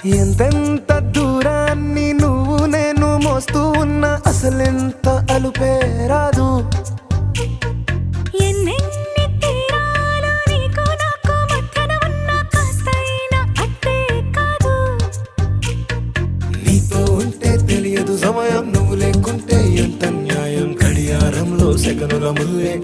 ఎంతెంత దూరాన్ని నువ్వు నేను మోస్తూ ఉన్నా అసలెంత అలుపే రాదు. ఎన్నెన్ని తీరాలు నీకు నాకు మధ్యన ఉన్నా కాస్తైనా అట్టే కాదు. నీతో ఉంటే తెలియదు సమయం, నువ్వు లేకుంటే ఎంత న్యాయం. గడియారంలో సెకనుల ముల్లే